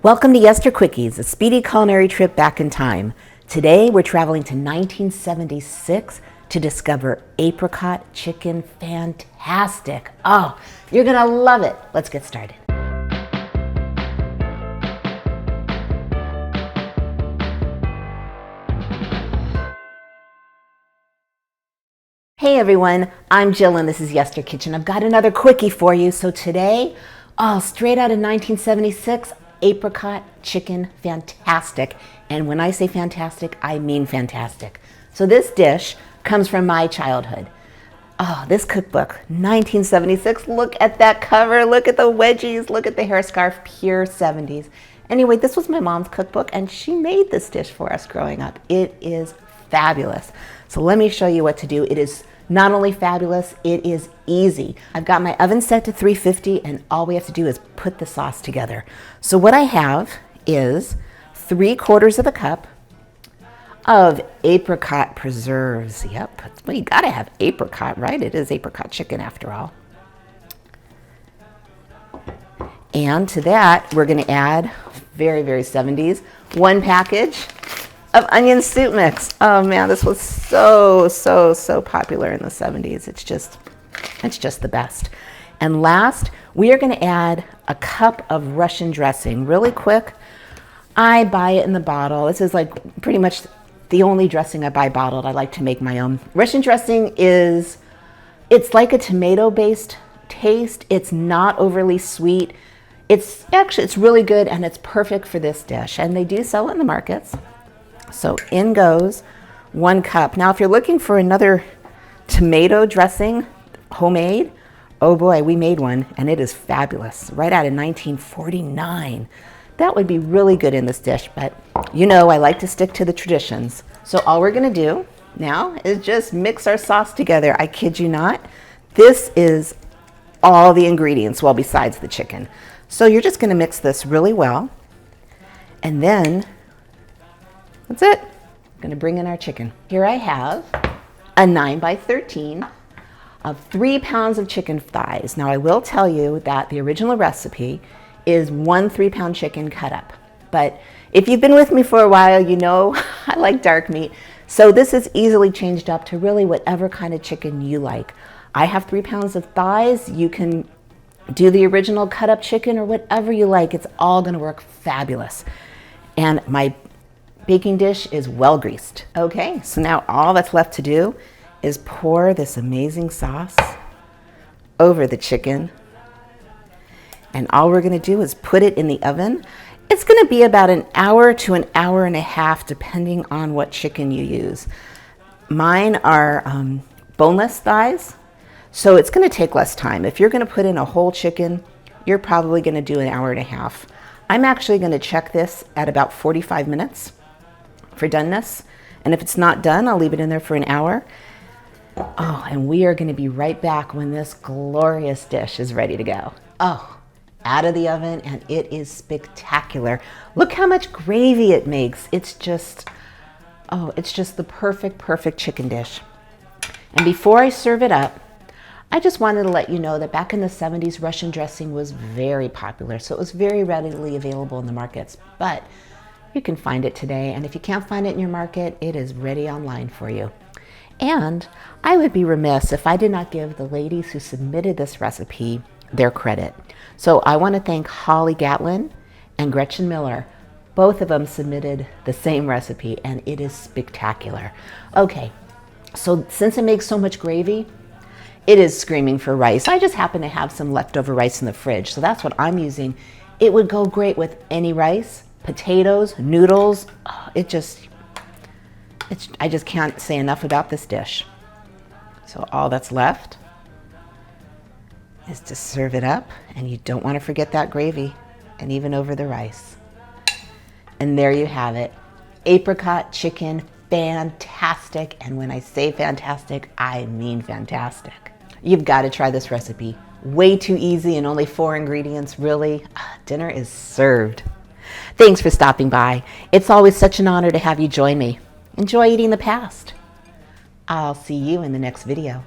Welcome to Yester Quickies, a speedy culinary trip back in time. Today we're traveling to 1976 to discover apricot chicken fantastic. Oh, you're gonna love it. Let's get started. Hey everyone, I'm Jill and this is Yester Kitchen. I've got another quickie for you. So today, straight out of 1976, apricot chicken fantastic. And when I say fantastic, I mean fantastic. So this dish comes from my childhood. Oh, this cookbook, 1976. Look at that cover. Look at the wedgies. Look at the hair scarf, pure 70s. Anyway, this was my mom's cookbook and she made this dish for us growing up. It is fabulous. So let me show you what to do. It is not only fabulous, it is easy. I've got my oven set to 350 and all we have to do is put the sauce together. So what I have is 3/4 of a cup of apricot preserves. Yep, well, you gotta have apricot, right? It is apricot chicken after all. And to that, we're gonna add, very, very 70s, 1 package of onion soup mix. Oh man, this was so popular in the 70s. It's just the best. And last, we are gonna add a cup of Russian dressing. Really quick, I buy it in the bottle. This is like pretty much the only dressing I buy bottled. I like to make my own. Russian dressing it's like a tomato-based taste. It's not overly sweet. It's really good and it's perfect for this dish. And they do sell it in the markets. So in goes 1 cup. Now, if you're looking for another tomato dressing, homemade, oh boy, we made one and it is fabulous. Right out of 1949. That would be really good in this dish, but you know I like to stick to the traditions. So all we're gonna do now is just mix our sauce together. I kid you not. This is all the ingredients, well, besides the chicken. So you're just gonna mix this really well. And then that's it. I'm gonna bring in our chicken. Here I have a 9x13 of 3 pounds of chicken thighs. Now I will tell you that the original recipe is 1 3-pound chicken cut up. But if you've been with me for a while, you know I like dark meat. So this is easily changed up to really whatever kind of chicken you like. I have 3 pounds of thighs. You can do the original cut up chicken or whatever you like. It's all gonna work fabulous. And my baking dish is well greased. Okay, so now all that's left to do is pour this amazing sauce over the chicken. And all we're gonna do is put it in the oven. It's gonna be about 1 hour to 1.5 hours, depending on what chicken you use. Mine are boneless thighs, so it's gonna take less time. If you're gonna put in a whole chicken, you're probably gonna do 1.5 hours. I'm actually gonna check this at about 45 minutes. For doneness, and if it's not done, I'll leave it in there for 1 hour. Oh, and we are going to be right back when this glorious dish is ready to go. Oh, out of the oven, and it is spectacular. Look how much gravy it makes. It's just the perfect chicken dish. And before I serve it up, I just wanted to let you know that back in the 70s, Russian dressing was very popular, so it was very readily available in the markets. But you can find it today, and if you can't find it in your market, it is ready online for you. And I would be remiss if I did not give the ladies who submitted this recipe their credit. So I want to thank Holly Gatlin and Gretchen Miller. Both of them submitted the same recipe, and it is spectacular. Okay, so since it makes so much gravy, it is screaming for rice. I just happen to have some leftover rice in the fridge, so that's what I'm using. It would go great with any rice. Potatoes, noodles, I just can't say enough about this dish. So all that's left is to serve it up, and you don't want to forget that gravy, and even over the rice. And there you have it, apricot chicken, fantastic. And when I say fantastic, I mean fantastic. You've got to try this recipe. Way too easy and only 4 ingredients, really. Dinner is served. Thanks for stopping by. It's always such an honor to have you join me. Enjoy eating the past. I'll see you in the next video.